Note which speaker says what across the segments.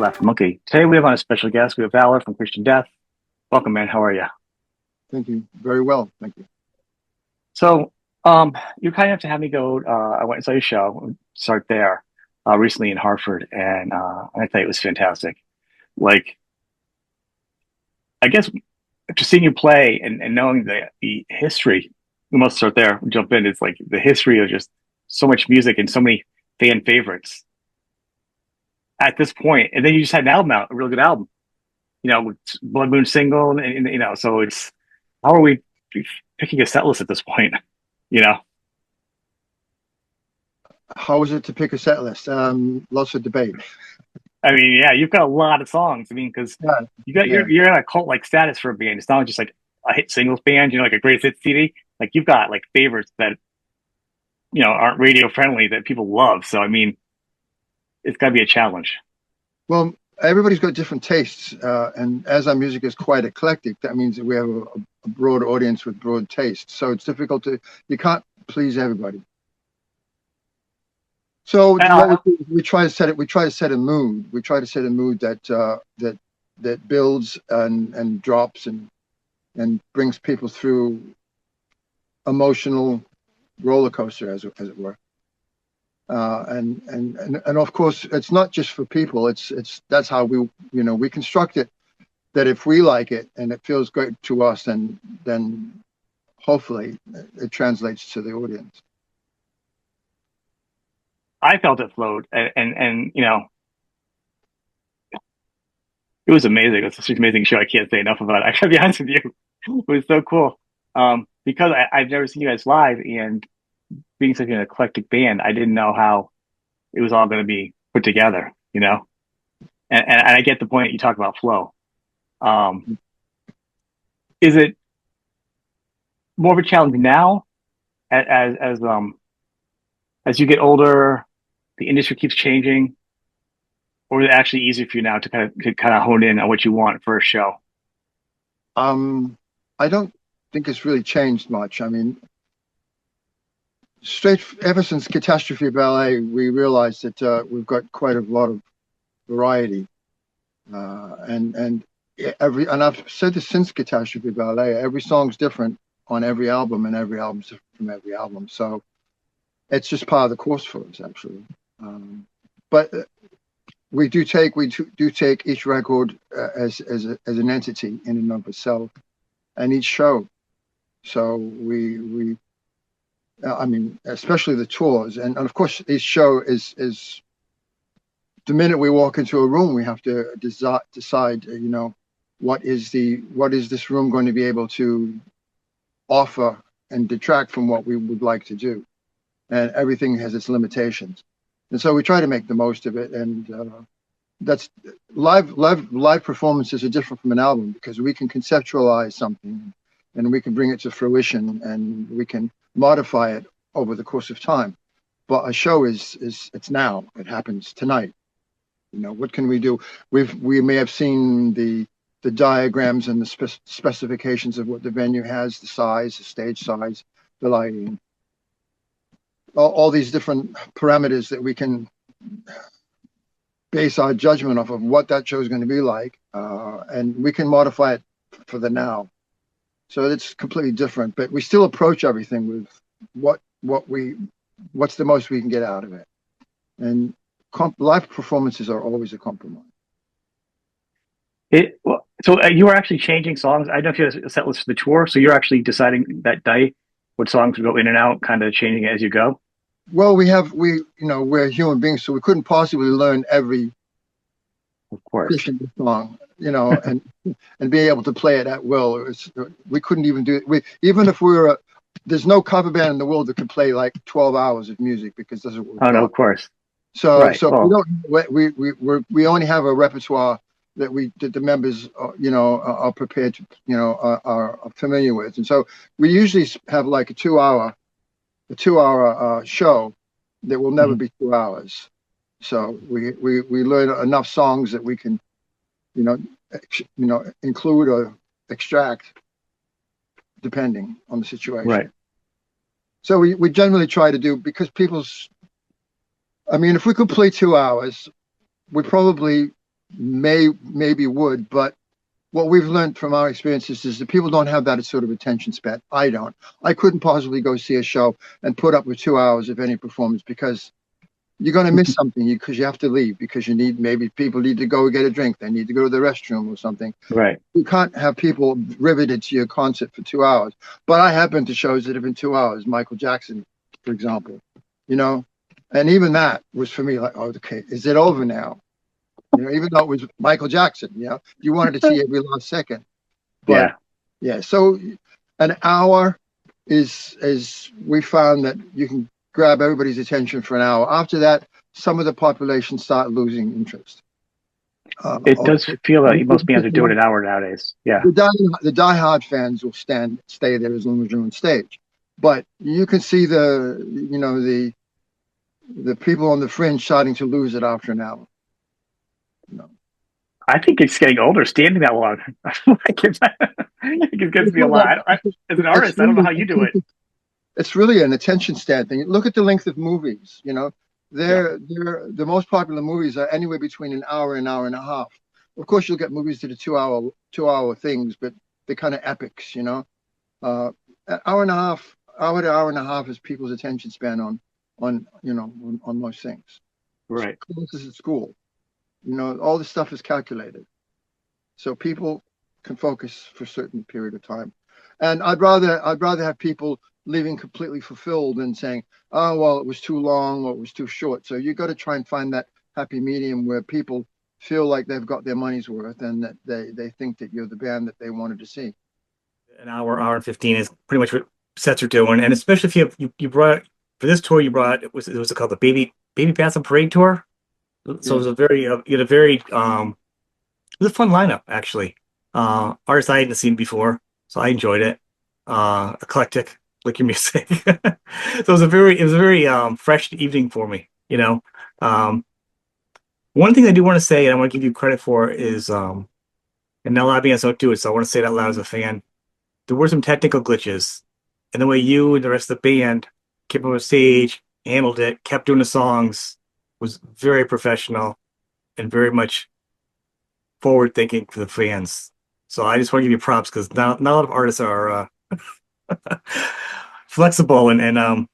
Speaker 1: Left Monkey. Today we have on a special guest. We have Valor from Christian Death. Welcome, man. How are you?
Speaker 2: Thank you. Very well. Thank you.
Speaker 1: So, you kind of have to have me go. I went and saw your show. Start there recently in Hartford, and I thought it was fantastic. Like, I guess just seeing you play and knowing the history, we must start there. Jump in. It's like the history of just so much music and so many fan favorites at this point. And then you just had an album out, a real good album. With Blood Moon single, and so it's how are we picking a set list at this point? You know,
Speaker 2: How is it to pick a set list? Lots of debate.
Speaker 1: I mean, yeah, you've got a lot of songs. I mean, because
Speaker 2: Yeah,
Speaker 1: you got
Speaker 2: yeah.
Speaker 1: you're in a cult like status for a band. It's not just like a hit singles band, like a greatest hits CD. Like you've got like favorites that aren't radio friendly that people love. So I mean, it's got to be a challenge.
Speaker 2: Well, everybody's got different tastes, and as our music is quite eclectic, that means that we have a broad audience with broad tastes. So it's difficult you can't please everybody. So what we do, we try to set it. We try to set a mood. We try to set a mood that builds and drops and brings people through emotional roller coaster, as it were. And of course, it's not just for people. That's how we construct it. That if we like it and it feels great to us, then hopefully it translates to the audience.
Speaker 1: I felt it flowed, and it was amazing. It's such an amazing show. I can't say enough about it. I gotta be honest with you, it was so cool. Because I've never seen you guys live, and being such an eclectic band, I didn't know how it was all going to be put together. And I get the point that you talk about flow. Is it more of a challenge now, as you get older, the industry keeps changing, or is it actually easier for you now to kind of hone in on what you want for a show?
Speaker 2: I don't think it's really changed much. I mean, ever since Catastrophe Ballet, we realized that we've got quite a lot of variety, and I've said this since Catastrophe Ballet. Every song's different on every album, and every album's different from every album. So it's just part of the course for us, actually. But we do take each record as an entity in and of itself, and each show. So I mean, especially the tours, and of course, each show is the minute we walk into a room, we have to decide, what is this room going to be able to offer and detract from what we would like to do, and everything has its limitations, and so we try to make the most of it, and that's live performances are different from an album because we can conceptualize something and we can bring it to fruition and we can modify it over the course of time. But a show it's now. It happens tonight. What can we do? We may have seen the diagrams and the specifications of what the venue has, the size, the stage size, the lighting, all these different parameters that we can base our judgment off of what that show is going to be like, and we can modify it for the now. So it's completely different, but we still approach everything with what's the most we can get out of it. And live performances are always a compromise.
Speaker 1: So you are actually changing songs. I don't know if you have a set list for the tour, so you're actually deciding that day what songs go in and out, kind of changing it as you go.
Speaker 2: Well, we're human beings, so we couldn't possibly learn every
Speaker 1: Of course.
Speaker 2: Christian song, and be able to play it at will. We couldn't even do it. Even if we were, there's no cover band in the world that could play like 12 hours of music because that's what we're
Speaker 1: no, of course.
Speaker 2: So,
Speaker 1: right.
Speaker 2: So we only have a repertoire that the members, are prepared to, are familiar with, and so we usually have like a 2 hour show that will never be 2 hours. So we learn enough songs that we can, include or extract depending on the situation.
Speaker 1: Right.
Speaker 2: So we generally try to do, because if we could play 2 hours, we probably maybe would, but what we've learned from our experiences is that people don't have that sort of attention span. I don't. I couldn't possibly go see a show and put up with 2 hours of any performance because you're going to miss something because you have to leave because you need, maybe people need to go get a drink. They need to go to the restroom or something.
Speaker 1: Right.
Speaker 2: You can't have people riveted to your concert for 2 hours. But I have been to shows that have been 2 hours. Michael Jackson, for example, you know, and even that was for me like, oh, okay, is it over now? You know, even though it was Michael Jackson, you know, you wanted to see every last second. But
Speaker 1: Yeah.
Speaker 2: yeah, so an hour is we found that you can grab everybody's attention for an hour. After that, some of the population start losing interest.
Speaker 1: It does feel like most bands are doing
Speaker 2: The
Speaker 1: an hour nowadays. Yeah.
Speaker 2: diehard fans will stay there as long as you're on stage, but you can see the people on the fringe starting to lose it after an hour. You know.
Speaker 1: I think it's getting older standing that long. Like it gets me a lot. As an
Speaker 2: It's
Speaker 1: artist, I don't know
Speaker 2: really
Speaker 1: how you do it.
Speaker 2: it's really an attention span thing. Look at the length of movies. You know,
Speaker 1: Yeah.
Speaker 2: they're the most popular movies are anywhere between an hour and a half. Of course, you'll get movies that are 2 hour things, but they're kind of epics. You know, an hour and a half, hour to hour and a half is people's attention span on most things.
Speaker 1: Right.
Speaker 2: Classes at school, you know, all this stuff is calculated, so people can focus for a certain period of time. And I'd rather have people leaving completely fulfilled than saying, oh well, it was too long or it was too short. So you got to try and find that happy medium where people feel like they've got their money's worth and that they think that you're the band that they wanted to see.
Speaker 3: An hour and 15 is pretty much what sets are doing. And especially if you brought for this tour, you brought it was called the Baby Bath Parade tour. So it
Speaker 2: Yeah.
Speaker 3: was a very you had a very it was a fun lineup actually. Artists I hadn't seen before, so I enjoyed it. Eclectic, like your music. So it was a very fresh evening for me. Um, one thing I do want to say, and I want to give you credit for, is and now a lot of bands don't do it, so I want to say it out loud as a fan. There were some technical glitches, and the way you and the rest of the band came up on stage, handled it, kept doing the songs, was very professional and very much forward thinking for the fans. So I just want to give you props because not a lot of artists are flexible and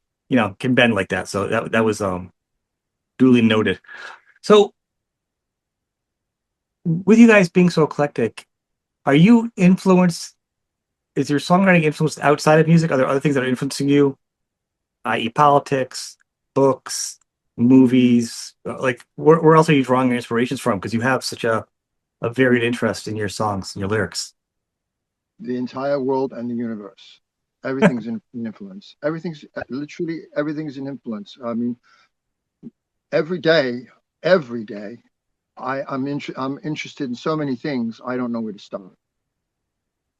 Speaker 3: can bend like that. So that was duly noted. So with you guys being so eclectic, are you influenced? Is your songwriting influenced outside of music? Are there other things that are influencing you, i.e., politics, books, movies? Like, where else are you drawing your inspirations from? Because you have such a varied interest in your songs and your lyrics.
Speaker 2: The entire world and the universe. Everything's in influence. Everything's literally everything's an influence. I mean, every day, every day, I'm interested in so many things. I don't know where to start.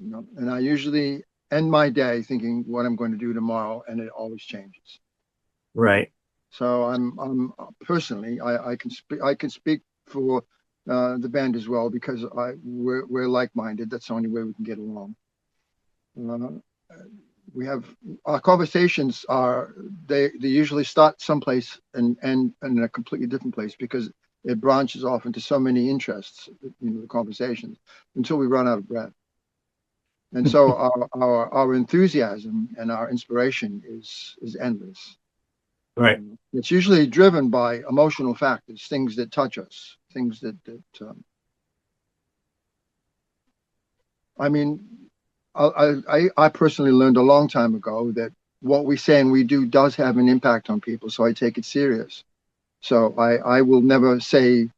Speaker 2: You know, and I usually end my day thinking what I'm going to do tomorrow, and it always changes.
Speaker 3: Right.
Speaker 2: So I'm personally, I can speak for the band as well because we're like-minded. That's the only way we can get along. Uh, we have our conversations are they usually start someplace and end in a completely different place because it branches off into so many interests, you know, the conversations until we run out of breath. And so our enthusiasm and our inspiration is endless.
Speaker 3: Right.
Speaker 2: It's usually driven by emotional factors, things that touch us, things I mean, I personally learned a long time ago that what we say and we do does have an impact on people. So I take it serious. So I will never say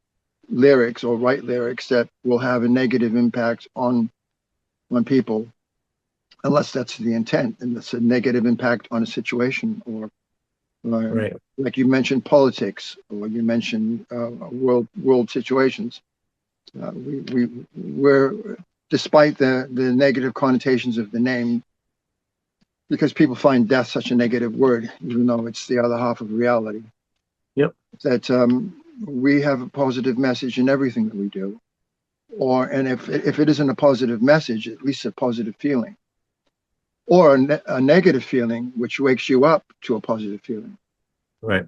Speaker 2: lyrics or write lyrics that will have a negative impact on people unless that's the intent and it's a negative impact on a situation or
Speaker 3: Right.
Speaker 2: like you mentioned politics or you mentioned world situations. We're despite the negative connotations of the name, because people find death such a negative word, even though it's the other half of reality.
Speaker 3: Yep.
Speaker 2: That we have a positive message in everything that we do, and if it isn't a positive message, at least a positive feeling, or a negative feeling which wakes you up to a positive feeling.
Speaker 3: Right.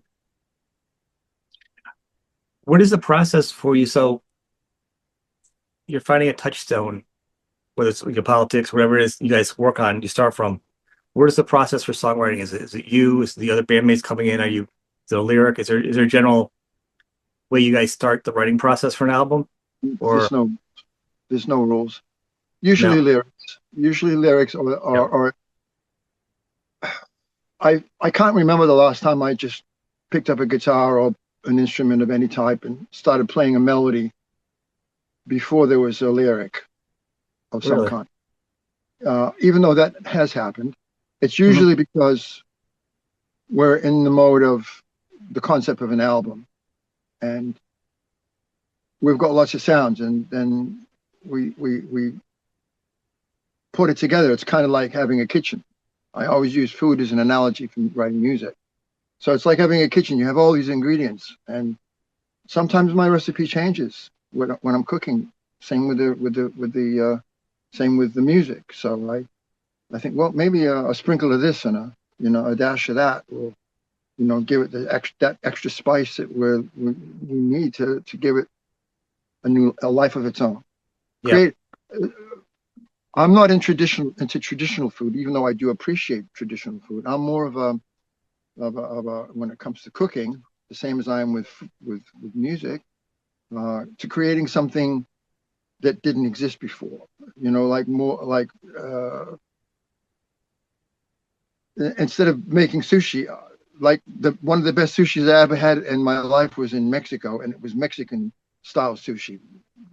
Speaker 3: What is the process for you? So you're finding a touchstone, whether it's your politics, whatever it is you guys work on, you start from. Where does the process for songwriting? Is it you? Is it the other bandmates coming in? Is it a lyric? Is there a general way you guys start the writing process for an album? Or
Speaker 2: There's no rules.
Speaker 3: no?
Speaker 2: Usually lyrics,
Speaker 3: Yeah,
Speaker 2: or I can't remember the last time I just picked up a guitar or an instrument of any type and started playing a melody before there was a lyric of some
Speaker 3: really.
Speaker 2: kind. Even though that has happened, it's
Speaker 3: Mhm.
Speaker 2: usually because we're in the mode of the concept of an album, and we've got lots of sounds, and then we put it together. It's kind of like having a kitchen. I always use food as an analogy for writing music. So it's like having a kitchen. You have all these ingredients, and sometimes my recipe changes when I'm cooking. Same same with the music. So I think, well, maybe a sprinkle of this and a dash of that will give it that extra spice that we need to give it a life of its own.
Speaker 3: Yeah.
Speaker 2: Create. I'm not into traditional food, even though I do appreciate traditional food. I'm more of a when it comes to cooking, the same as I am with music, to creating something that didn't exist before. Like more like instead of making sushi, like one of the best sushis I ever had in my life was in Mexico, and it was Mexican style sushi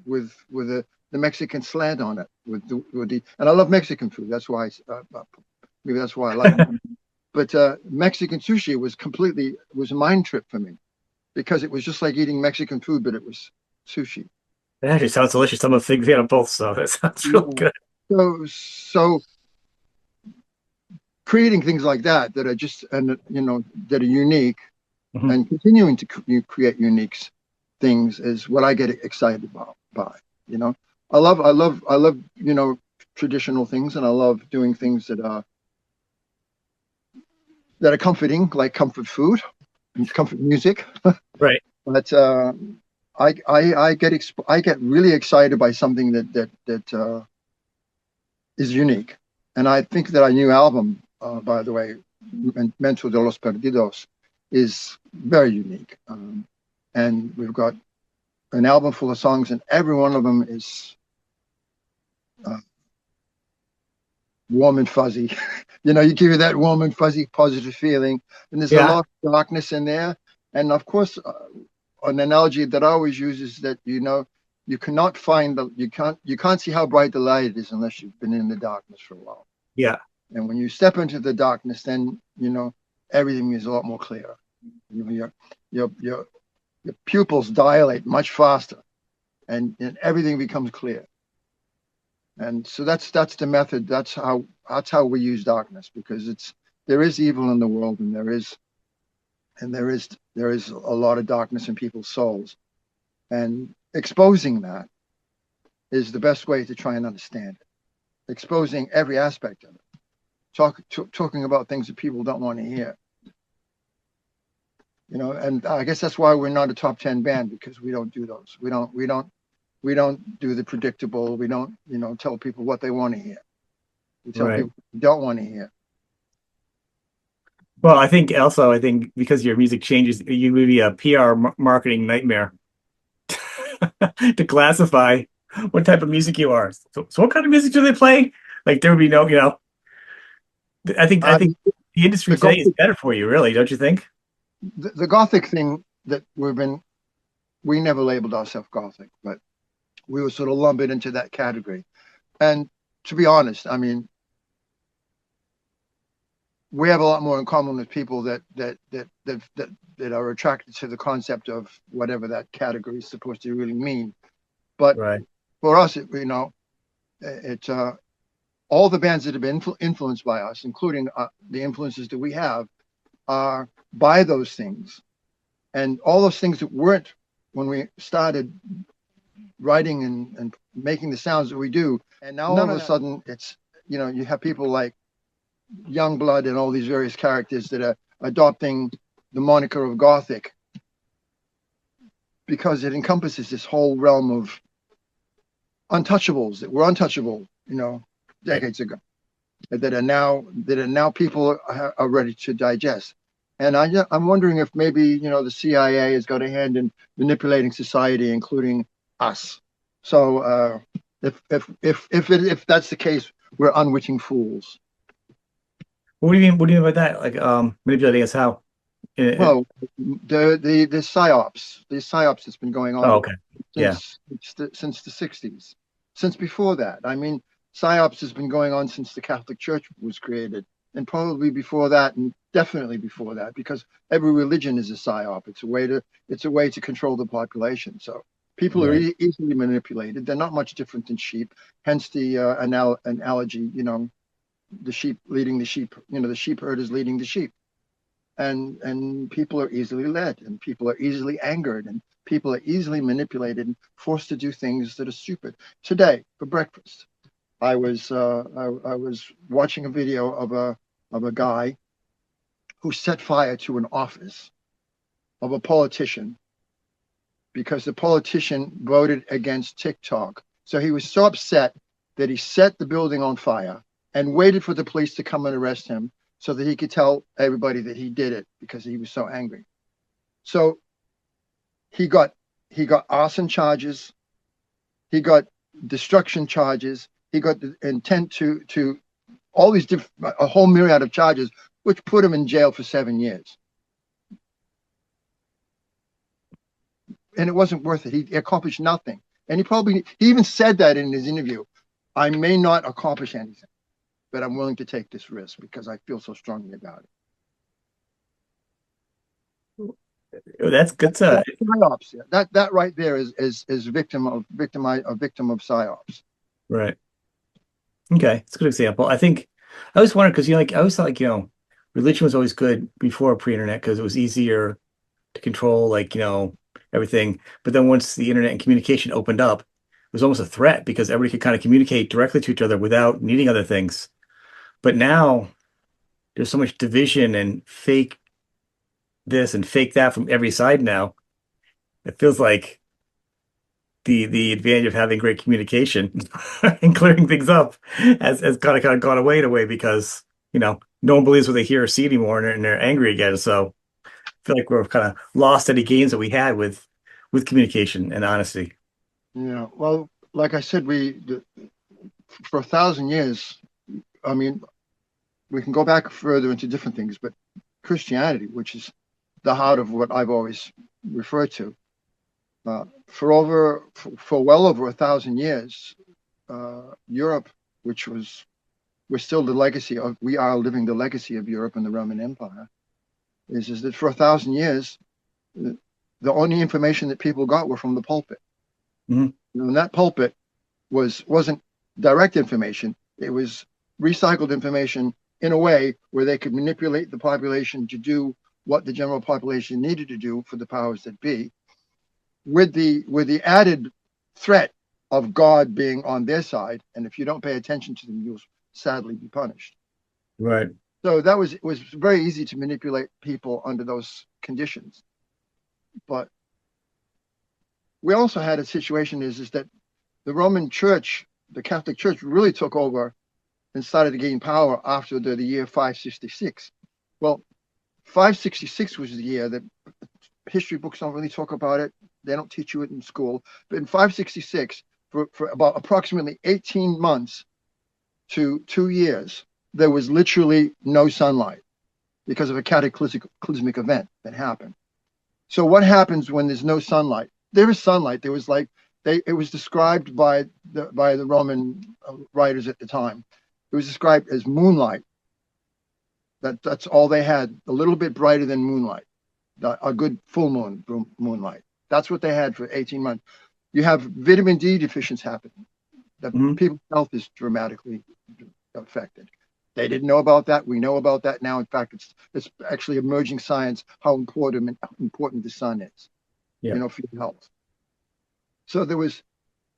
Speaker 2: with the Mexican slant on it and I love Mexican food. That's why maybe that's why I like it. But Mexican sushi was a mind trip for me because it was just like eating Mexican food, but it was sushi.
Speaker 3: It actually sounds delicious. I'm a big fan of both, so that sounds real
Speaker 2: Yeah.
Speaker 3: good.
Speaker 2: So creating things like that are just that are unique
Speaker 3: Mhm.
Speaker 2: and continuing to create unique things is what I get excited about. I love traditional things, and I love doing things that are comforting, like comfort food and comfort music.
Speaker 3: Right.
Speaker 2: But I get really excited by something that is unique, and I think that our new album, by the way, Mentor de los Perdidos, is very unique. And we've got an album full of songs, and every one of them is uh, warm and fuzzy. You give you that warm and fuzzy positive feeling, and there's a
Speaker 3: Yeah.
Speaker 2: lot of darkness in there. And of course, an analogy that I always use is that you cannot you can't see how bright the light is unless you've been in the darkness for a while.
Speaker 3: Yeah.
Speaker 2: And when you step into the darkness, then everything is a lot more clear. Your pupils dilate much faster, and everything becomes clear. And so that's the method. That's how we use darkness, because there is evil in the world, and there is a lot of darkness in people's souls, and exposing that is the best way to try and understand it. Exposing every aspect of it, talking about things that people don't want to hear. And I guess that's why we're not a top 10 band, because we don't do those. We don't do the predictable. We don't tell people what they want to hear. We tell
Speaker 3: Right.
Speaker 2: people what they don't want to hear.
Speaker 3: Well, I think because your music changes, you would be a PR marketing nightmare to classify what type of music you are. So what kind of music do they play? Like there would be no, I
Speaker 2: Uh,
Speaker 3: think the industry
Speaker 2: the
Speaker 3: today is
Speaker 2: Gothic,
Speaker 3: better for you, really, don't you think?
Speaker 2: the Gothic thing that we never labeled ourselves Gothic, but we were sort of lumped into that category. And to be honest, I mean, we have a lot more in common with people that are attracted to the concept of whatever that category is supposed to really mean. But
Speaker 3: Right.
Speaker 2: for us, it's all the bands that have been influenced by us, including the influences that we have, are by those things, and all those things that weren't when we started writing and making the sounds that we do. And now all of a sudden, it's you have people like Youngblood and all these various characters that are adopting the moniker of Gothic, because it encompasses this whole realm of untouchables that were untouchable, decades ago, that are now people are ready to digest. And I'm wondering if maybe the CIA has got a hand in manipulating society, including us. So if that's the case, we're unwitting fools.
Speaker 3: What do you mean? What do you mean by that? Like manipulating us how?
Speaker 2: Well, the psyops that's been going
Speaker 3: Oh,
Speaker 2: on
Speaker 3: okay. Yeah.
Speaker 2: since the 60s, since before that. I mean, psyops has been going on since the Catholic Church was created, and probably before that, and definitely before that, because every religion is a psyop. It's a way to control the population. So people are
Speaker 3: Right.
Speaker 2: easily manipulated. They're not much different than sheep. Hence the analogy. The sheep leading the sheep. The sheep herd is leading the sheep. And people are easily led, and people are easily angered, and people are easily manipulated and forced to do things that are stupid. Today, for breakfast, I was watching a video of a guy who set fire to an office of a politician because the politician voted against TikTok. So he was so upset that he set the building on fire and waited for the police to come and arrest him so that he could tell everybody that he did it because he was so angry. So he got arson charges, he got destruction charges, he got the intent to all these a whole myriad of charges, which put him in jail for 7 years. And it wasn't worth it. He accomplished nothing. And he even said that in his interview. I may not accomplish anything, but I'm willing to take this risk because I feel so strongly about it.
Speaker 3: Oh, that's good.
Speaker 2: Psyops. That right there is a victim of psyops.
Speaker 3: Right. Okay, it's a good example. I always wondered because I always thought religion was always good before pre-internet because it was easier to control everything. But then once the internet and communication opened up, it was almost a threat because everybody could kind of communicate directly to each other without needing other things. But now there's so much division and fake this and fake that from every side now. It feels like the advantage of having great communication and clearing things up has kind of gone away in a way because no one believes what they hear or see anymore and they're angry again. So I feel like we're kind of lost any gains that we had with communication and honesty.
Speaker 2: Yeah. Well, like I said, for 1,000 years, I mean, we can go back further into different things, but Christianity, which is the heart of what I've always referred to, for well over 1,000 years, Europe, we're still the legacy of, we are living the legacy of Europe and the Roman Empire, is that for 1,000 years, the only information that people got were from the pulpit.
Speaker 3: Mm-hmm.
Speaker 2: And that pulpit wasn't direct information. It was recycled information in a way where they could manipulate the population to do what the general population needed to do for the powers that be, with the added threat of God being on their side. And if you don't pay attention to them, you'll sadly be punished.
Speaker 3: Right.
Speaker 2: So it was very easy to manipulate people under those conditions. But we also had a situation is that the Roman Church, the Catholic Church, really took over and started to gain power after the year 566. Well, 566 was the year that history books don't really talk about it. They don't teach you it in school. But in 566, for about approximately 18 months to 2 years, there was literally no sunlight because of a cataclysmic event that happened. So what happens when there's no sunlight? There is sunlight. There was it was described by the Roman writers at the time. It was described as moonlight. That's all they had, a little bit brighter than moonlight, a good full moonlight. That's what they had for 18 months. You have vitamin D deficiency happening. People's health is dramatically affected. They didn't know about that. We know about that now. In fact, it's actually emerging science how important the sun is, for your health. So there was,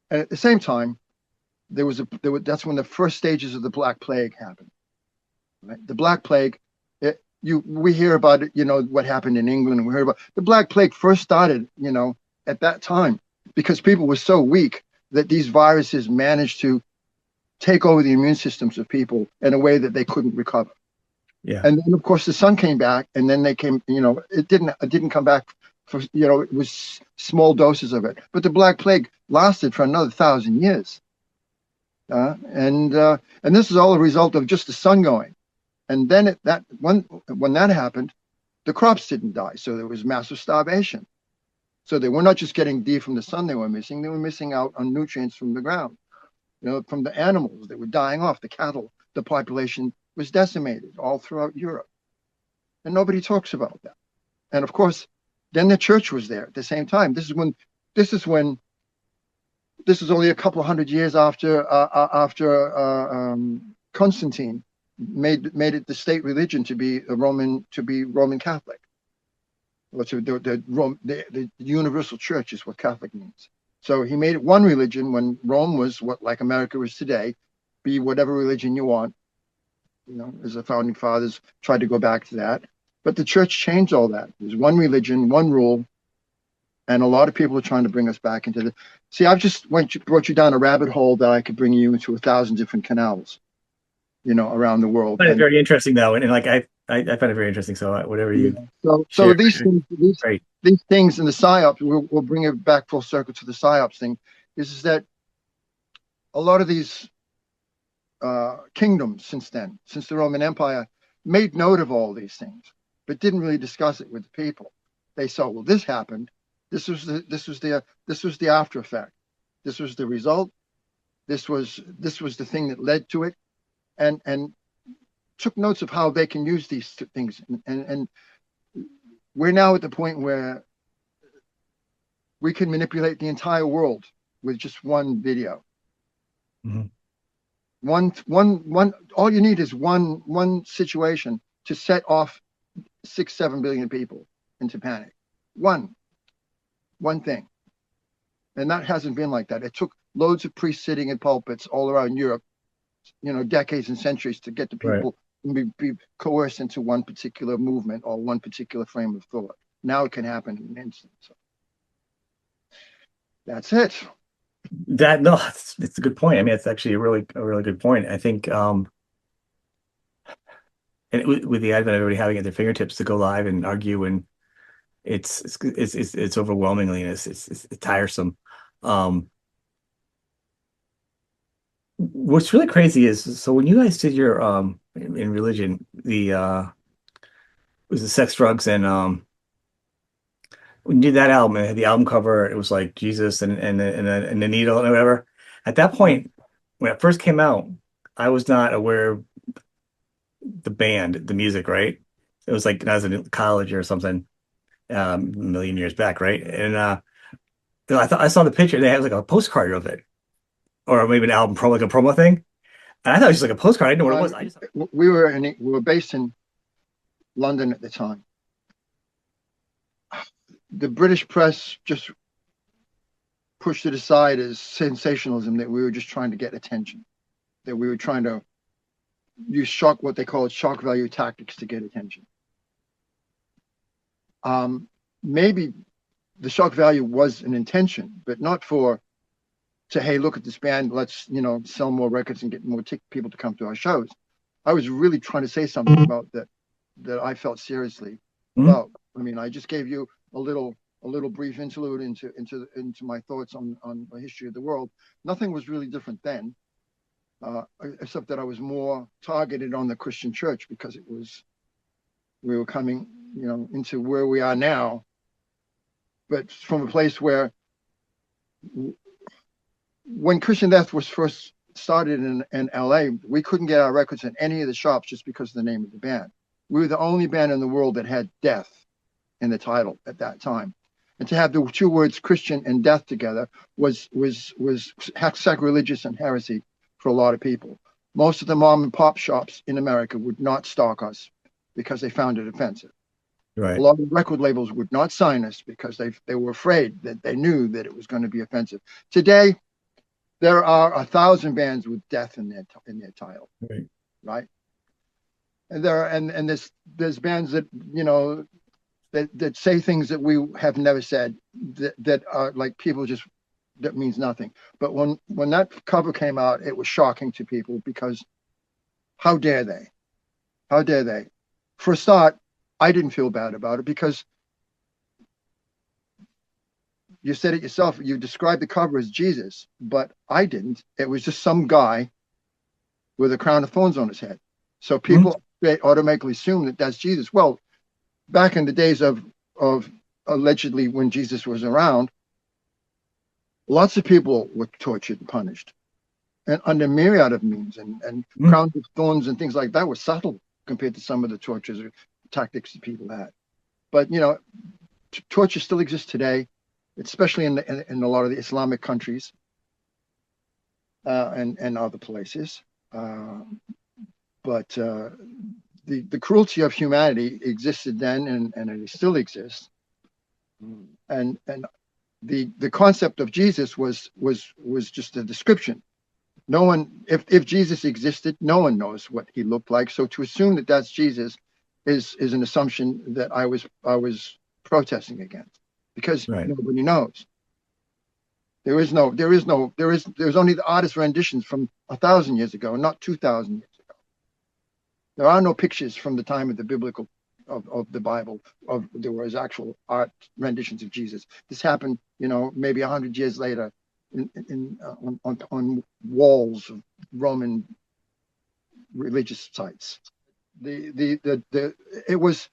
Speaker 2: and at the same time, that's when the first stages of the Black Plague happened. Right? The Black Plague, we hear about it, what happened in England, and we heard about the Black Plague first started, at that time, because people were so weak that these viruses managed to take over the immune systems of people in a way that they couldn't recover.
Speaker 3: Yeah.
Speaker 2: And then, of course, the sun came back, and then they came. It didn't come back for. It was small doses of it. But the Black Plague lasted for another 1,000 years, and this is all a result of just the sun going. And then when that happened, the crops didn't die, so there was massive starvation. So they were not just getting D from the sun; they were missing out on nutrients from the ground. From the animals, they were dying off. The cattle, the population was decimated all throughout Europe, and nobody talks about that. And of course, then the church was there at the same time. This is only a couple of hundred years after Constantine made it the state religion to be Roman Catholic. The universal church is what Catholic means. So he made it one religion when Rome was what, like America is today, be whatever religion you want. As the founding fathers tried to go back to that. But the church changed all that. There's one religion, one rule, and a lot of people are trying to bring us back into the. See, I've just brought you down a rabbit hole that I could bring you into 1,000 different canals, around the world.
Speaker 3: I find it very interesting, though, and like I find it very interesting. So whatever you.
Speaker 2: So these things,
Speaker 3: great.
Speaker 2: These things in the psyops, we'll bring it back full circle to the psyops thing. Is that a lot of these kingdoms since the Roman Empire, made note of all these things, but didn't really discuss it with the people. They saw, well, this happened. This was the after effect. This was the result. This was the thing that led to it, and took notes of how they can use these things. And we're now at the point where we can manipulate the entire world with just one video.
Speaker 3: Mm-hmm.
Speaker 2: One. All you need is one situation to set off 6-7 billion people into panic. One thing, and that hasn't been like that. It took loads of priests sitting in pulpits all around Europe, decades and centuries to get the people be coerced into one particular movement or one particular frame of thought. Now it can happen in an instant. So that's it.
Speaker 3: It's a good point. I mean, it's actually a really good point. I think, and with the advent of everybody having it at their fingertips to go live and argue, and it's overwhelmingly, and it's tiresome. What's really crazy is, so when you guys did your in religion, was the sex, drugs, and when you did that album, and it had the album cover, it was like Jesus and the needle and whatever. At that point, when it first came out, I was not aware of the band, the music, right? It was like when I was in college or something, a million years back, right? And I saw the picture. They had like a postcard of it, or maybe an album promo, like a promo thing. And I thought it was just like a postcard. I didn't know what it was.
Speaker 2: We were based in London at the time. The British press just pushed it aside as sensationalism, that we were just trying to get attention, that we were trying to use what they call shock value tactics to get attention. Maybe the shock value was an intention, but not hey, look at this band, let's sell more records and get more people to come to our shows. I was really trying to say something about that I felt seriously about. I mean, I just gave you a little brief interlude into my thoughts on the history of the world. Nothing was really different then, except that I was more targeted on the Christian church, because we were coming, into where we are now, but from a place where, when Christian Death was first started in LA, we couldn't get our records in any of the shops just because of the name of the band. We were the only band in the world that had death in the title at that time. And to have the two words Christian and death together was sacrilegious and heresy for a lot of people. Most of the mom and pop shops in America would not stock us because they found it offensive.
Speaker 3: Right.
Speaker 2: A lot of record labels would not sign us because they were afraid, that they knew that it was going to be offensive. Today, there are 1,000 bands with death in their title, right? And there's bands that that say things that we have never said, that are like people just that means nothing. But when that cover came out, it was shocking to people because how dare they? How dare they? For a start, I didn't feel bad about it because you said it yourself. You described the cover as Jesus, but I didn't. It was just some guy with a crown of thorns on his head. So people automatically assume that that's Jesus. Well, back in the days of allegedly when Jesus was around, lots of people were tortured and punished, and under myriad of means, and crowns of thorns and things like that were subtle compared to some of the tortures or tactics that people had. But torture still exists today, especially in a lot of the Islamic countries and other places. But the cruelty of humanity existed then, and it still exists. And the concept of Jesus was just a description. No one, if Jesus existed, no one knows what he looked like. So to assume that that's Jesus is an assumption that I was protesting against, because nobody knows. There's only the artist renditions from 1,000 years ago, not 2,000 years ago. There are no pictures from the time of the biblical of the Bible there was actual art renditions of Jesus. This happened, maybe 100 years later, on walls of Roman religious sites. It was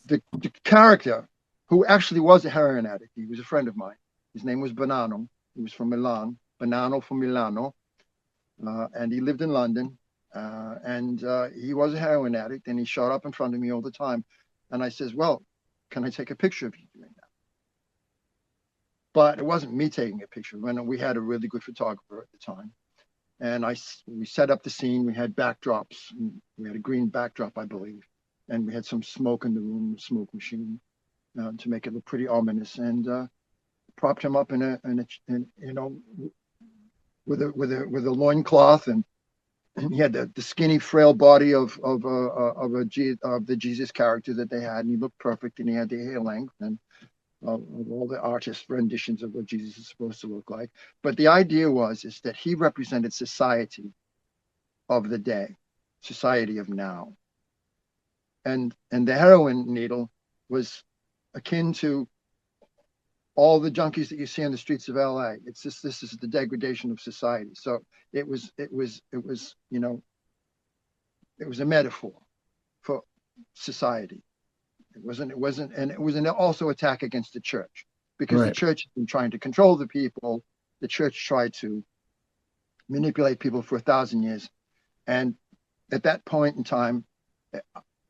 Speaker 2: the character who actually was a heroin addict. He was a friend of mine. His name was Banano. He was from Milan. Banano from Milano, and he lived in London. And he was a heroin addict, and he showed up in front of me all the time. And I says, "Well, can I take a picture of you doing that?" But it wasn't me taking a picture. When we had a really good photographer at the time, and we set up the scene. We had backdrops. We had a green backdrop, I believe, and we had some smoke in the room, smoke machine, to make it look pretty ominous. And propped him up with a loincloth, and he had the skinny, frail body of the Jesus character that they had, and he looked perfect, and he had the hair length and of all the artist renditions of what Jesus is supposed to look like. But the idea is that he represented society of the day, society of now, and the heroin needle was akin to all the junkies that you see on the streets of LA. This is the degradation of society. So it was a metaphor for society. It wasn't, and it was also attack against the church, because the church has been trying to control the people. The church tried to manipulate people for 1,000 years. And at that point in time,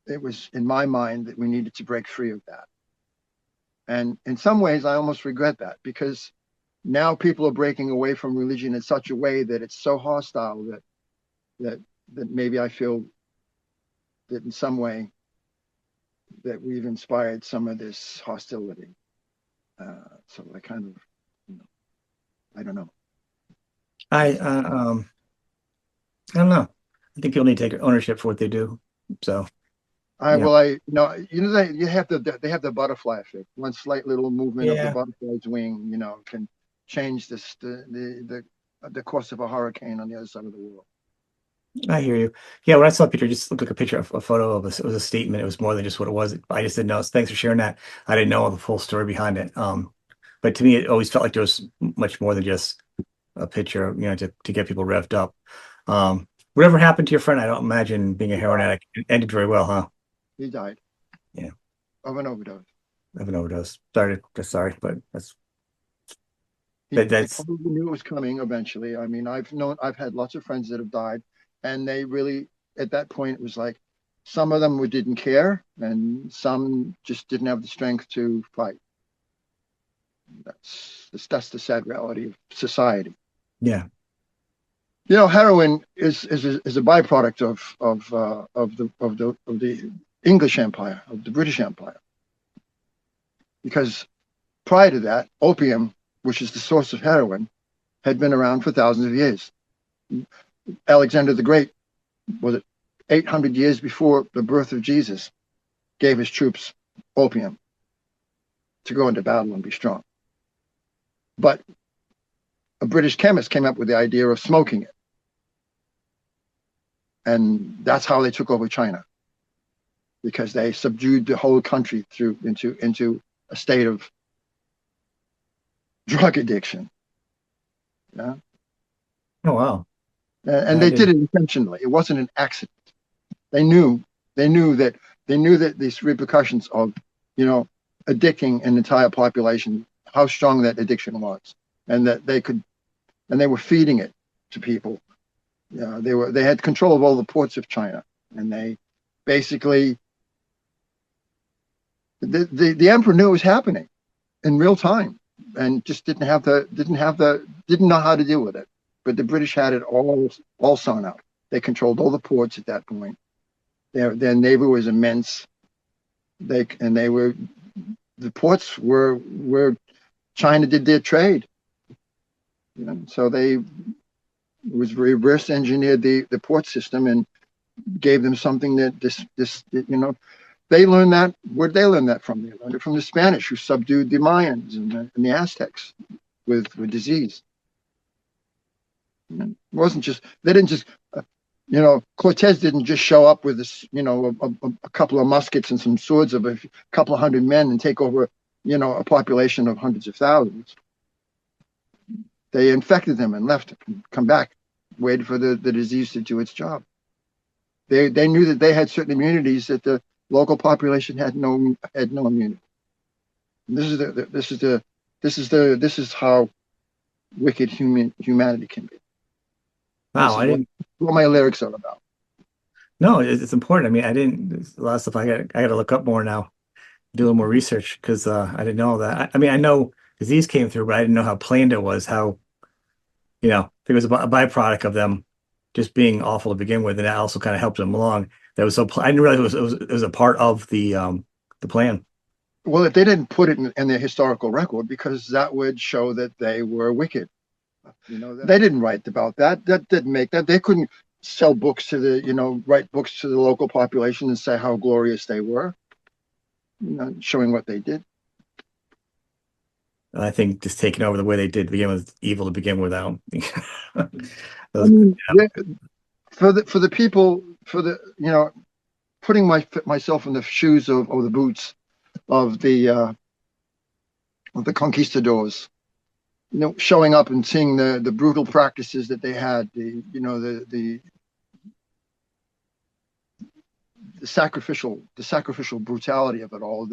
Speaker 2: it was in my mind that we needed to break free of that. And in some ways, I almost regret that, because now people are breaking away from religion in such a way that it's so hostile that maybe I feel that in some way that we've inspired some of this hostility. So I kind of, I don't know.
Speaker 3: I don't know. I think people need to take ownership for what they do. So
Speaker 2: They have the butterfly effect. One slight little movement of the butterfly's wing, can change the course of a hurricane on the other side of the world.
Speaker 3: I hear you. Yeah, when I saw a picture, it just looked like a photo of it was a statement. It was more than just what it was. I just didn't know. So thanks for sharing that. I didn't know the full story behind it. But to me, it always felt like there was much more than just a picture, to get people revved up. Whatever happened to your friend? I don't imagine being a heroin addict. It ended very well, huh?
Speaker 2: He died.
Speaker 3: Yeah.
Speaker 2: Of an overdose.
Speaker 3: Sorry, but that's.
Speaker 2: He probably knew it was coming eventually. I mean, I've had lots of friends that have died, and they really, at that point, it was like some of them didn't care, and some just didn't have the strength to fight. That's the sad reality of society.
Speaker 3: Yeah.
Speaker 2: Heroin is a byproduct of the English Empire, of the British Empire, because prior to that, opium, which is the source of heroin, had been around for thousands of years. Alexander the Great, was it 800 years before the birth of Jesus, gave his troops opium to go into battle and be strong. But a British chemist came up with the idea of smoking it. And that's how they took over China, because they subdued the whole country into a state of drug addiction. Yeah.
Speaker 3: Oh wow.
Speaker 2: And they did it intentionally. It wasn't an accident. They knew that these repercussions of, addicting an entire population, how strong that addiction was, and that they were feeding it to people. They had control of all the ports of China, and they basically, the emperor knew it was happening in real time, and just didn't know how to deal with it. But the British had it all sewn up. They controlled all the ports at that point. Their navy was immense. The ports were where China did their trade. So they reverse engineered the port system and gave them something that they learned that. Where'd they learn that from? They learned it from the Spanish, who subdued the Mayans and the Aztecs with disease. It wasn't just, they didn't just, Cortez didn't just show up with this, a couple of muskets and some swords of a couple of hundred men and take over, a population of hundreds of thousands. They infected them and left and come back, waited for the disease to do its job. They knew that they had certain immunities that the local population had no immunity. And this is how wicked humanity can be.
Speaker 3: Wow,
Speaker 2: What my lyrics are about.
Speaker 3: No, it's important. I mean, there's a lot of stuff I got to look up more now, do a little more research, because I didn't know that. I mean, I know disease came through, but I didn't know how planned it was. How, it was a byproduct of them just being awful to begin with, and that also kind of helped them along. That was so. I didn't realize it was a part of the plan.
Speaker 2: Well, if they didn't put it in their historical record, because that would show that they were wicked. They didn't write about that. That didn't make that. They couldn't sell books to write books to the local population and say how glorious they were, showing what they did.
Speaker 3: I think just taking over the way they did begin with evil to begin with. For
Speaker 2: the people, putting myself in the shoes of the boots of the conquistadors, showing up and seeing the brutal practices that they had, the sacrificial brutality of it all,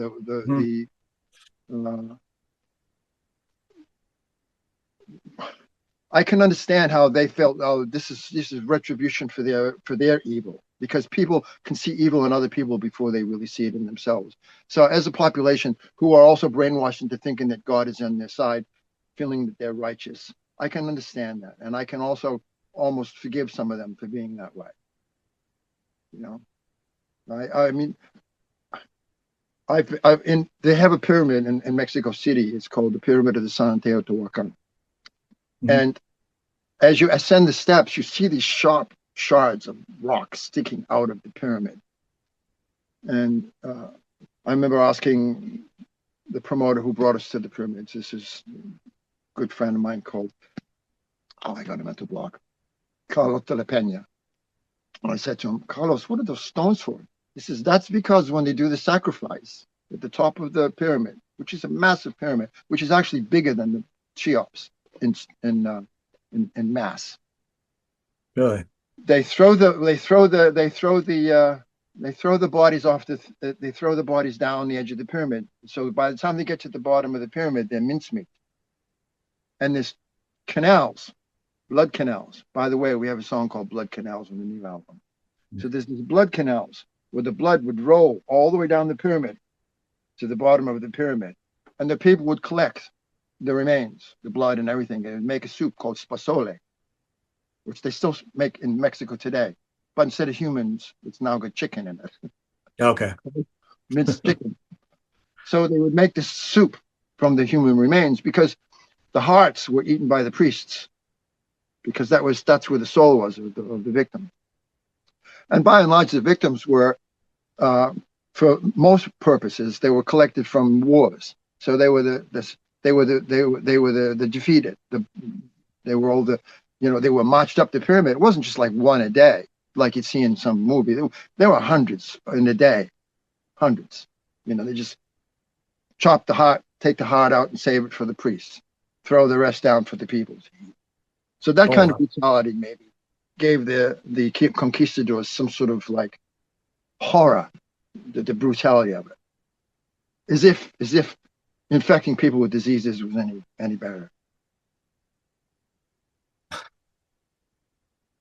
Speaker 2: I can understand how they felt. Oh, this is retribution for their evil, because people can see evil in other people before they really see it in themselves. So as a population who are also brainwashed into thinking that God is on their side, feeling that they're righteous, I can understand that, and I can also almost forgive some of them for being that way. I mean, they have a pyramid in Mexico City. It's called the Pyramid of the San Teotihuacan. Mm-hmm. And as you ascend the steps, you see these sharp shards of rock sticking out of the pyramid. And I remember asking the promoter who brought us to the pyramids. This is a good friend of mine called, I got him at the block, Carlos de la Peña. And I said to him, Carlos, what are those stones for? He says, that's because when they do the sacrifice at the top of the pyramid, which is a massive pyramid, which is actually bigger than the Cheops in mass.
Speaker 3: Really?
Speaker 2: They throw the bodies off they throw the bodies down the edge of the pyramid. So by the time they get to the bottom of the pyramid, they're mincemeat. And there's canals, blood canals. By the way, we have a song called Blood Canals on the new album. So there's these blood canals where the blood would roll all the way down the pyramid to the bottom of the pyramid. And the people would collect the remains, the blood and everything. They would make a soup called spasole, which they still make in Mexico today. But instead of humans, it's now got chicken in it.
Speaker 3: Okay.
Speaker 2: Minced chicken. So they would make this soup from the human remains, because the hearts were eaten by the priests, because that's where the soul was of the victim. And by and large, the victims were, for most purposes, they were collected from wars. So they were the defeated, They were all they were marched up the pyramid. It wasn't just like one a day, like you'd see in some movie. There were hundreds in a day, hundreds. They just chop the heart, take the heart out and save it for the priests, throw the rest down for the people to eat. So that
Speaker 3: Oh,
Speaker 2: kind of
Speaker 3: wow.
Speaker 2: brutality maybe gave the conquistadors some sort of like horror, the brutality of it, as if infecting people with diseases was any better.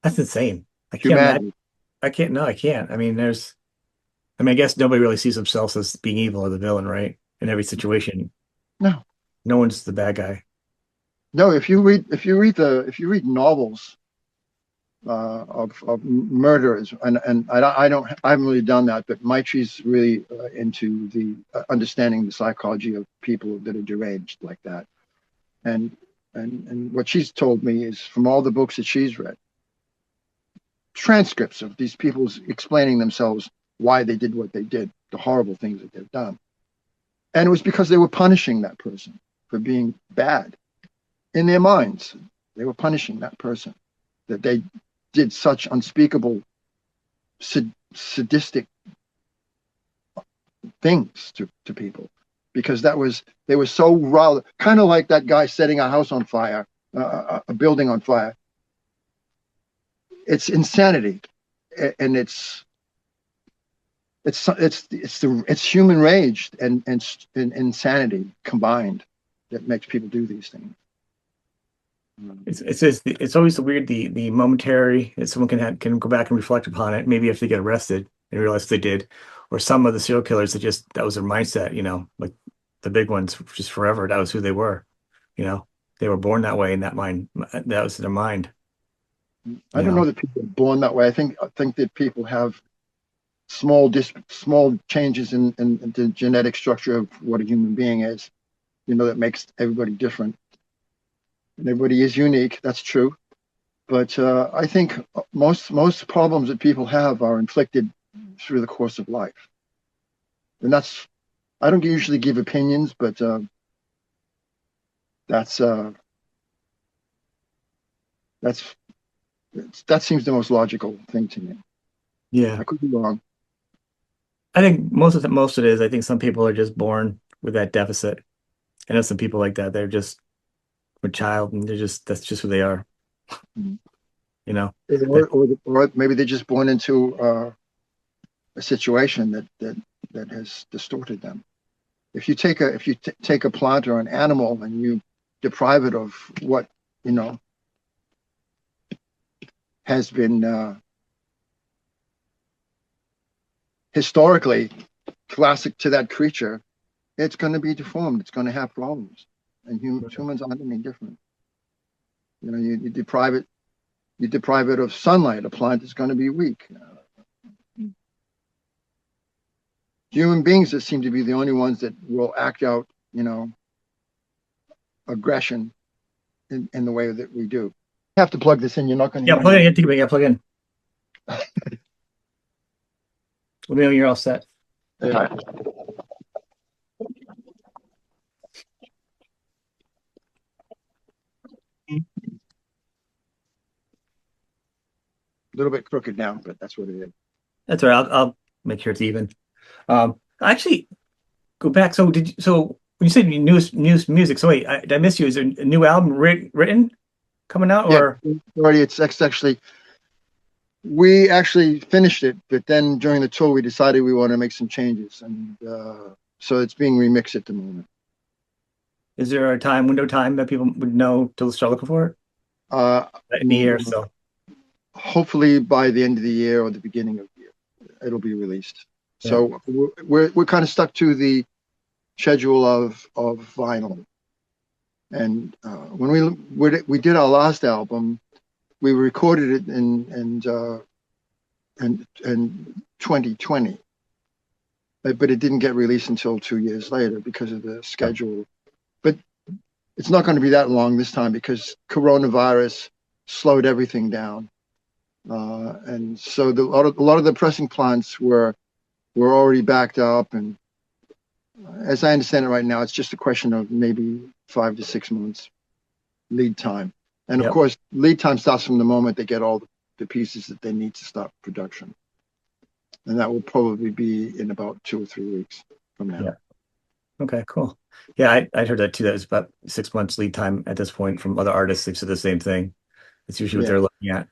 Speaker 3: That's insane. I can't imagine.
Speaker 2: Humanity.
Speaker 3: I can't. No, I can't. I mean, I guess nobody really sees themselves as being evil or the villain, right? In every situation,
Speaker 2: No,
Speaker 3: no one's the bad guy.
Speaker 2: no. If you read novels of murderers, and I haven't really done that, but Maitri's really into the understanding the psychology of people that are deranged like that, and and what she's told me is from all the books that she's read, transcripts of these people explaining themselves why they did what they did, the horrible things that they've done, and it was because they were punishing that person for being bad in their minds. They were punishing that person that they did such unspeakable sadistic things to people, because they were so riled, kind of like that guy setting a house on fire, a building on fire. It's insanity, and it's human rage and insanity combined that makes people do these things.
Speaker 3: It's always the weird the momentary that someone can go back and reflect upon it. Maybe if they get arrested and realize they did, or some of the serial killers that was their mindset. Like the big ones, just forever. That was who they were. They were born that way in that mind. That was their mind.
Speaker 2: I
Speaker 3: You
Speaker 2: don't know
Speaker 3: know.
Speaker 2: that people are born that way. I think that people have small changes in the genetic structure of what a human being is. That makes everybody different. And everybody is unique. That's true. But I think most problems that people have are inflicted through the course of life. And I don't usually give opinions, but that's that's that seems the most logical thing to me.
Speaker 3: Yeah.
Speaker 2: I could be wrong.
Speaker 3: I think most of it is. I think some people are just born with that deficit. I know some people like that. They're just a child, and that's just who they are.
Speaker 2: Mhm.
Speaker 3: You know.
Speaker 2: Or,
Speaker 3: That
Speaker 2: or maybe they're just born into a situation that has distorted them. If you take a plant or an animal and you deprive it of what you know has been historically classic to that creature, it's going to be deformed. It's going to have problems, and humans aren't any different. You deprive it of sunlight. A plant is going to be weak. Human beings that seem to be the only ones that will act out, aggression in the way that we do. You have to plug this in. You're not going to
Speaker 3: yeah,
Speaker 2: hear
Speaker 3: plug
Speaker 2: anything.
Speaker 3: in. Yeah, plug in. Let me know when you're all set.
Speaker 2: Yeah. A little bit crooked now, but that's what it is.
Speaker 3: That's all right. I'll make sure it's even. Actually, go back. So when you said new music, so wait, did I miss you? Is there a new album written coming out,
Speaker 2: Yeah,
Speaker 3: or
Speaker 2: already it's actually we actually finished it, but then during the tour we decided we want to make some changes, and so it's being remixed at the moment.
Speaker 3: is there a window time that people would know to start looking for it?
Speaker 2: Uh,
Speaker 3: In the year, so
Speaker 2: Hopefully by the end of the year or the beginning of the year, it'll be released.
Speaker 3: yeah.
Speaker 2: So we're kind of stuck to the schedule of vinyl. And when we did our last album, we recorded it in 2020, but it didn't get released until 2 years later because of the schedule. But it's not going to be that long this time because coronavirus slowed everything down, and so a lot of the pressing plants were already backed up. And as I understand it right now, it's just a question of maybe 5 to 6 months lead time. And of
Speaker 3: Yep.
Speaker 2: course, lead time starts from the moment they get all the pieces that they need to start production. And that will probably be in about 2 or 3 weeks from now.
Speaker 3: Yeah. Okay, cool. Yeah, I heard that too. That was about 6 months lead time at this point from other artists. They've said the same thing. It's usually what
Speaker 2: Yeah.
Speaker 3: they're looking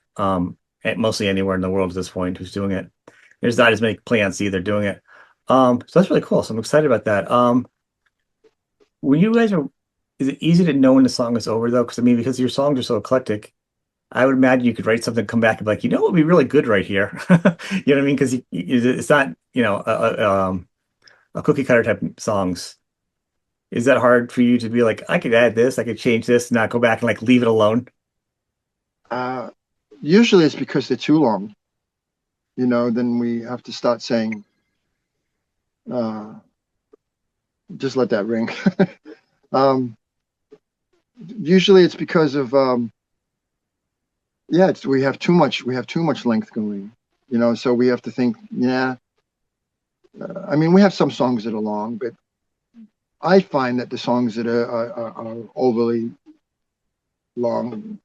Speaker 3: at mostly anywhere in the world at this point who's doing it. There's not as many plants either doing it. So that's really cool. So I'm excited about that. When you guys are, is it easy to know when the song is over though? Because I mean, because your songs are so eclectic, I would imagine you could write something, come back and be like, what would be really good right here? You know what I mean? Because it's not, a cookie cutter type songs. Is that hard for you to be like, I could add this, I could change this, not go back and like leave it alone?
Speaker 2: Uh, Usually it's because they're too long. Then we have to start saying, uh, just let that ring. um, Usually it's because of, yeah, we have too much length going, so we have to think, yeah. I mean, we have some songs that are long, but I find that the songs that are overly long,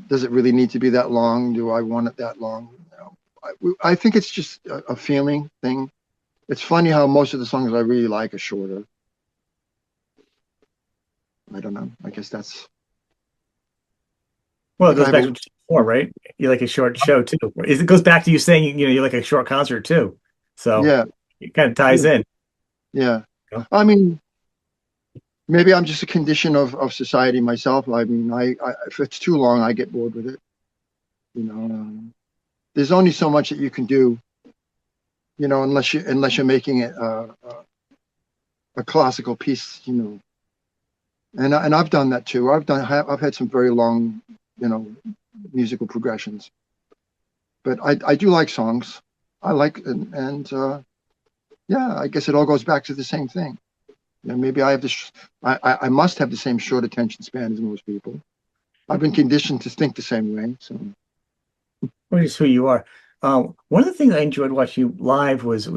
Speaker 2: does it really need to be that long? Do I want it that long? I think it's just a feeling thing. It's funny how most of the songs I really like are shorter. I don't know. I guess that's. I
Speaker 3: Well, it
Speaker 2: think I
Speaker 3: goes
Speaker 2: have
Speaker 3: back
Speaker 2: a.
Speaker 3: to what you said before, right? You like a short show too. It goes back to you saying, you like a short concert too. So
Speaker 2: Yeah,
Speaker 3: it kind of ties
Speaker 2: yeah,
Speaker 3: in.
Speaker 2: yeah.
Speaker 3: You know?
Speaker 2: I mean, maybe I'm just a condition of society myself. I mean, if it's too long, I get bored with it. There's only so much that you can do. Unless you're making it a classical piece. And I've done that too. I've had some very long, you know, musical progressions. But I do like songs. I like and yeah, I guess it all goes back to the same thing. Maybe I have this. I must have the same short attention span as most people. I've been conditioned to think the same way. So
Speaker 3: Which is who you are. One of the things I enjoyed watching you live was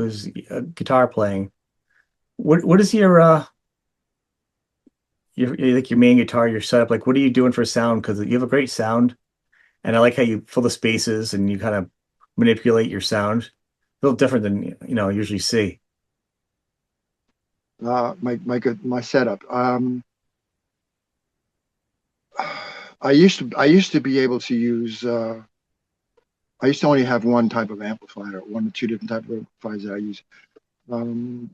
Speaker 3: guitar playing. What is your like your main guitar, your setup? Like, what are you doing for sound? Because you have a great sound, and I like how you fill the spaces and you kind of manipulate your sound. A little different than usually see.
Speaker 2: my setup. I used to be able to use. I used to only have one type of amplifier, one or two different type of amplifiers that I use. Um,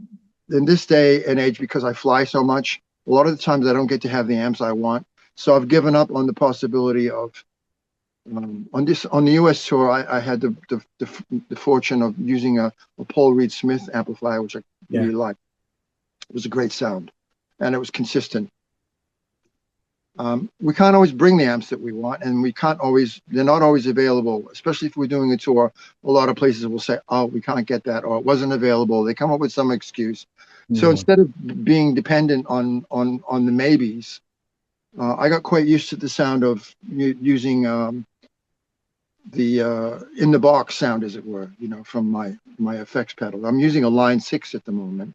Speaker 2: in this day and age, because I fly so much, a lot of the times I don't get to have the amps I want. So I've given up on the possibility of on the U.S. tour. I had the fortune of using a Paul Reed Smith amplifier, which I
Speaker 3: Yeah.
Speaker 2: really liked. It was a great sound, and it was consistent. We can't always bring the amps that we want, and they're not always available, especially if we're doing a tour. A lot of places will say, oh, we can't get that, or it wasn't available. They come up with some excuse. So
Speaker 3: Mhm.
Speaker 2: instead of being dependent on the maybes, I got quite used to the sound of using the in the box sound, as it were, from my effects pedal. I'm using a Line 6 at the moment.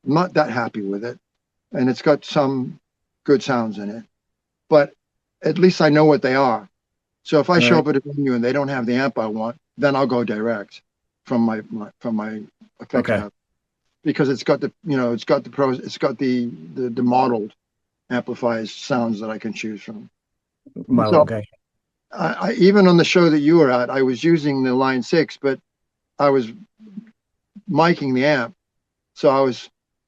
Speaker 2: I'm not that happy with it, and it's got some good sounds in it, but at least I know what they are. So if I
Speaker 3: All
Speaker 2: show
Speaker 3: right.
Speaker 2: up at a venue and they don't have the amp I want, then I'll go direct from my effects
Speaker 3: Okay.
Speaker 2: pedal, because it's got the modeled amplifiers sounds that I can choose from. And
Speaker 3: Model.
Speaker 2: so
Speaker 3: Okay.
Speaker 2: even on the show that you were at, I was using the Line 6, but I was miking the amp. So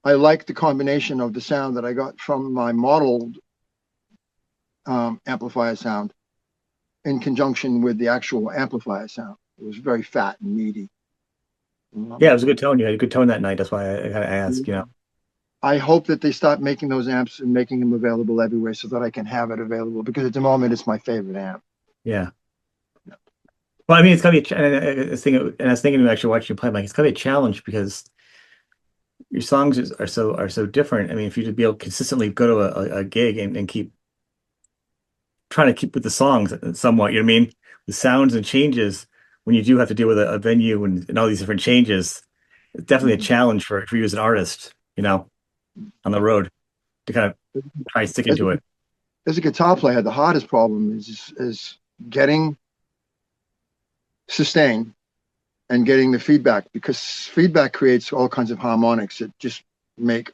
Speaker 2: I liked the combination of the sound that I got from my modeled amplifier sound in conjunction with the actual amplifier sound. It was very fat and meaty.
Speaker 3: Yeah, it
Speaker 2: Um,
Speaker 3: was a good tone. You had a good tone that night. That's why I kind of asked.
Speaker 2: I hope that they start making those amps and making them available everywhere so that I can have it available, because at the moment it's my favorite amp.
Speaker 3: Yeah. Well, I mean, it's gotta be and I was thinking of actually watching you play, like it's gotta be a challenge because your songs are so different. I mean, if you to be able to consistently go to a gig and keep trying to keep with the songs somewhat, you know what I mean? The sounds and changes when you do have to deal with a venue and all these different changes, it's definitely a
Speaker 2: Mhm.
Speaker 3: challenge for you as an artist, on the road to kind of try sticking
Speaker 2: As,
Speaker 3: to it.
Speaker 2: as a guitar player, the hardest problem is getting sustain and getting the feedback, because feedback creates all kinds of harmonics that just make,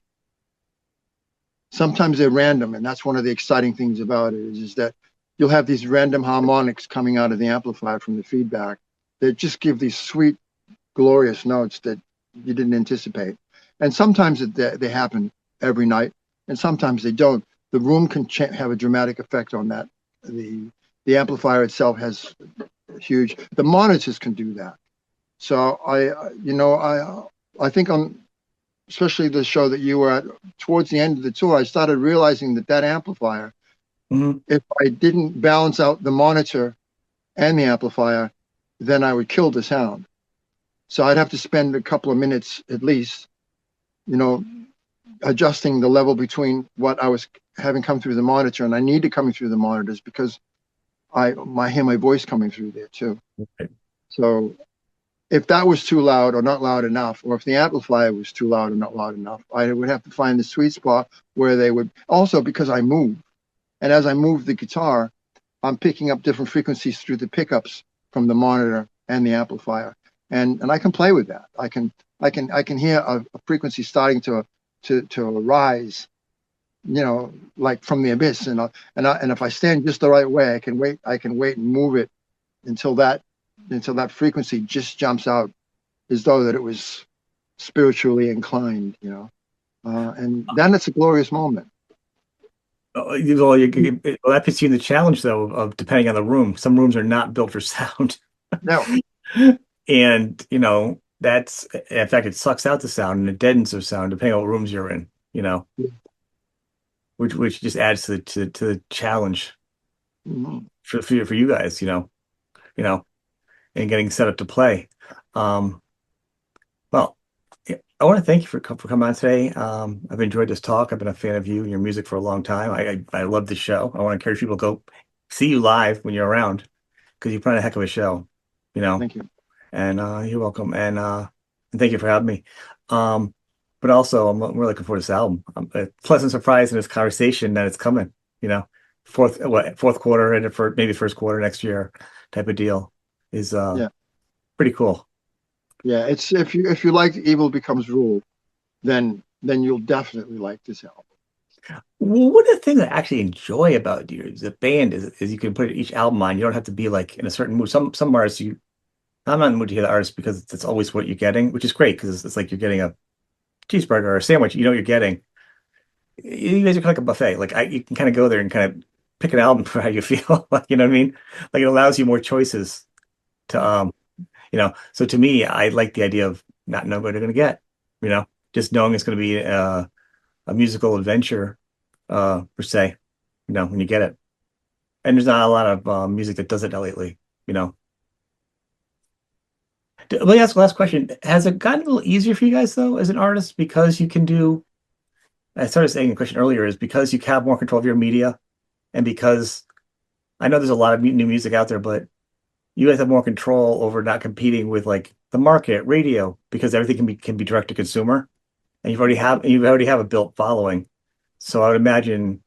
Speaker 2: sometimes they're random, and that's one of the exciting things about it is that you'll have these random harmonics coming out of the amplifier from the feedback that just give these sweet, glorious notes that you didn't anticipate. And sometimes they happen every night, and sometimes they don't. The room can have a dramatic effect on that. The amplifier itself has huge. The monitors can do that. So I think on, especially the show that you were at towards the end of the tour, I started realizing that amplifier, if I didn't balance out the monitor and the amplifier, then I would kill the sound. So I'd have to spend a couple of minutes at least, adjusting the level between what I was having come through the monitor, and I need to coming through the monitors because I hear my voice coming through there too.
Speaker 3: Okay.
Speaker 2: So if that was too loud or not loud enough, or if the amplifier was too loud or not loud enough, I would have to find the sweet spot where they would, also because I move. And as I move the guitar, I'm picking up different frequencies through the pickups from the monitor and the amplifier. And I can play with that. I can hear a frequency starting to rise, like from the abyss. And if I stand just the right way, I can wait and move it until that frequency just jumps out as though that it was spiritually inclined, and then it's a glorious moment.
Speaker 3: Well, that puts you in the challenge, though, of depending on the room. Some rooms are not built for sound.
Speaker 2: No.
Speaker 3: And, that's, in fact, it sucks out the sound and it deadens the sound, depending on what rooms you're in, which just adds to the challenge for you guys, and getting set up to play. Well, I want to thank you for coming on today. I've enjoyed this talk. I've been a fan of you and your music for a long time. I love the show. I want to encourage people to go see you live when you're around, because you put on a heck of a show,
Speaker 2: Thank you.
Speaker 3: And you're welcome. And thank you for having me. But also, I'm really looking forward to this album. I'm a pleasant surprise in this conversation that it's coming. Fourth quarter and maybe first quarter next year type of deal is pretty cool.
Speaker 2: Yeah, it's if you like Evil Becomes Rule, then you'll definitely like this album.
Speaker 3: Well, one of the things I actually enjoy about the band is you can put each album on. You don't have to be like in a certain mood. Some artists I'm not in the mood to hear the artist because it's always what you're getting, which is great because it's like you're getting a cheeseburger or a sandwich. You know what you're getting. You guys are kind of like a buffet. Like you can kind of go there and kind of pick an album for how you feel. You know what I mean? Like it allows you more choices to So to me, I like the idea of not knowing what you're going to get. Just knowing it's going to be a musical adventure, per se. When you get it. And there's not a lot of music that does it lately. Let me ask the last question. Has it gotten a little easier for you guys, though, as an artist? Because you can do, I started saying the question earlier, is because you have more control of your media, and because I know there's a lot of new music out there, but you guys have more control over not competing with like the market, radio, because everything can be direct to consumer, and you already have a built following. So I would imagine,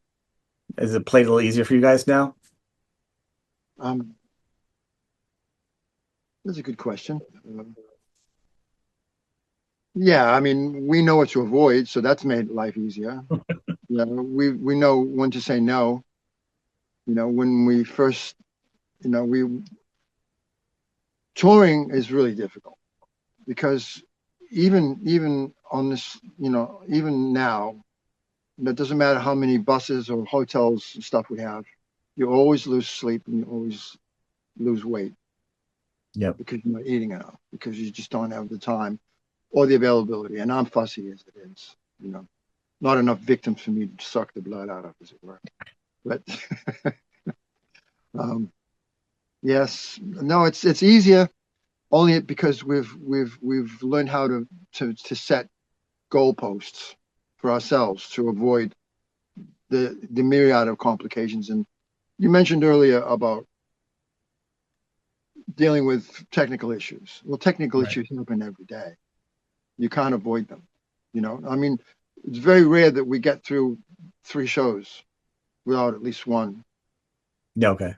Speaker 3: has it played a little easier for you guys now?
Speaker 2: That's a good question. Yeah, I mean, we know what to avoid, so that's made life easier. We know when to say no. When we first, touring is really difficult because even on this, even now, it doesn't matter how many buses or hotels and stuff we have, you always lose sleep and you always lose weight.
Speaker 3: Yeah,
Speaker 2: because you're not eating enough, because you just don't have the time or the availability. And I'm fussy as it is, not enough victims for me to suck the blood out of, as it were. But yes, no, it's easier only because we've learned how to set goalposts for ourselves to avoid the myriad of complications. And you mentioned earlier about dealing with technical issues. Well, technical issues happen every day. You can't avoid them. I mean, it's very rare that we get through 3 shows without at least one
Speaker 3: Okay.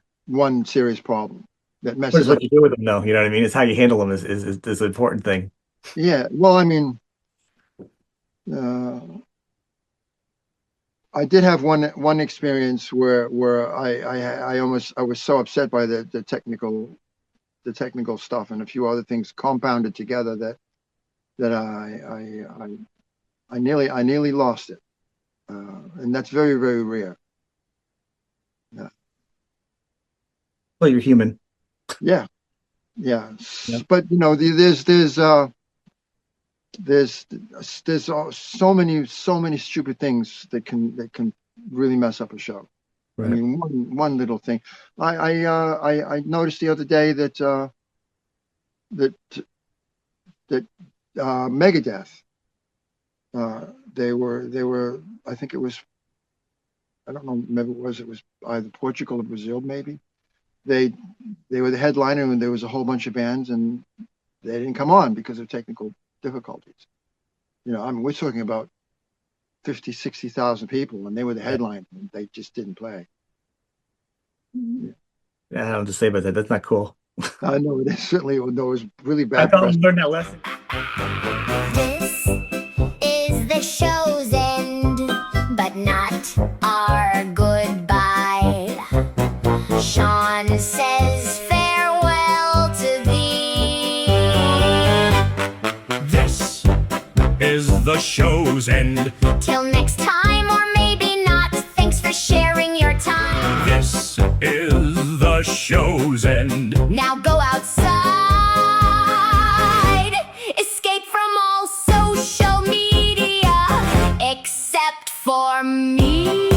Speaker 2: serious problem that
Speaker 3: But it's
Speaker 2: messes up.
Speaker 3: what you do with them, though. You know what I mean? It's how you handle them is the important thing.
Speaker 2: Yeah, well, I mean, I did have one experience where I was so upset by the technical stuff and a few other things compounded together that I nearly lost it, and that's very, very rare. Yeah.
Speaker 3: Well, you're human.
Speaker 2: Yeah. But you know, there's so many stupid things that can really mess up a show.
Speaker 3: Right.
Speaker 2: I mean, one little thing. I noticed the other day that Megadeth, they were I think it was, I don't know, maybe it was either Portugal or Brazil, maybe. They were the headliner, and there was a whole bunch of bands, and they didn't come on because of technical difficulties. You know, I mean, we're talking about 50, 60,000 people, and they were the headliner, and they just didn't play.
Speaker 3: Yeah, I don't know what to say about that. That's not cool.
Speaker 2: I know it is certainly. No, it was really
Speaker 3: I
Speaker 2: bad
Speaker 3: thought
Speaker 2: press.
Speaker 3: we learned that lesson.
Speaker 4: This is the show's end, but not our goodbye. Sean says farewell to thee.
Speaker 5: This is the show's end.
Speaker 4: Till next time, or maybe not. Thanks for sharing your time.
Speaker 5: This is the show's end.
Speaker 4: Now go outside. Escape from all social media, except for me.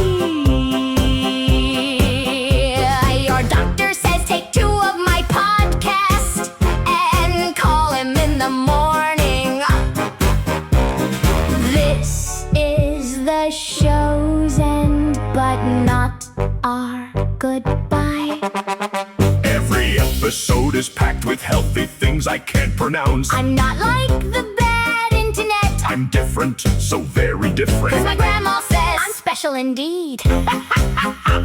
Speaker 4: Your doctor says take 2 of my podcast and call him in the morning. This is the show's end, but not our goodbye.
Speaker 5: Every episode is packed with healthy things I can't pronounce.
Speaker 4: I'm not like the bad internet,
Speaker 5: I'm different, so very different.
Speaker 4: 'cause my grandma says I'm special indeed.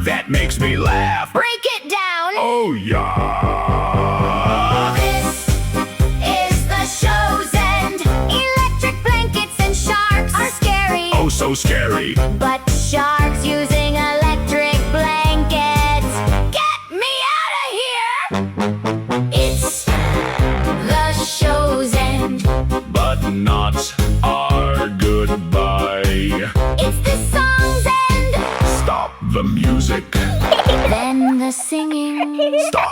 Speaker 5: That makes me laugh.
Speaker 4: Break it down.
Speaker 5: Oh yeah.
Speaker 4: This is the show's end. Electric blankets and sharks are scary,
Speaker 5: Oh, so scary.
Speaker 4: but sharks using electric blankets. Get me out of here. It's the show's end.
Speaker 5: But not our goodbye.
Speaker 4: It's the song's end.
Speaker 5: Stop the music.
Speaker 4: Then the singing.
Speaker 5: Stop.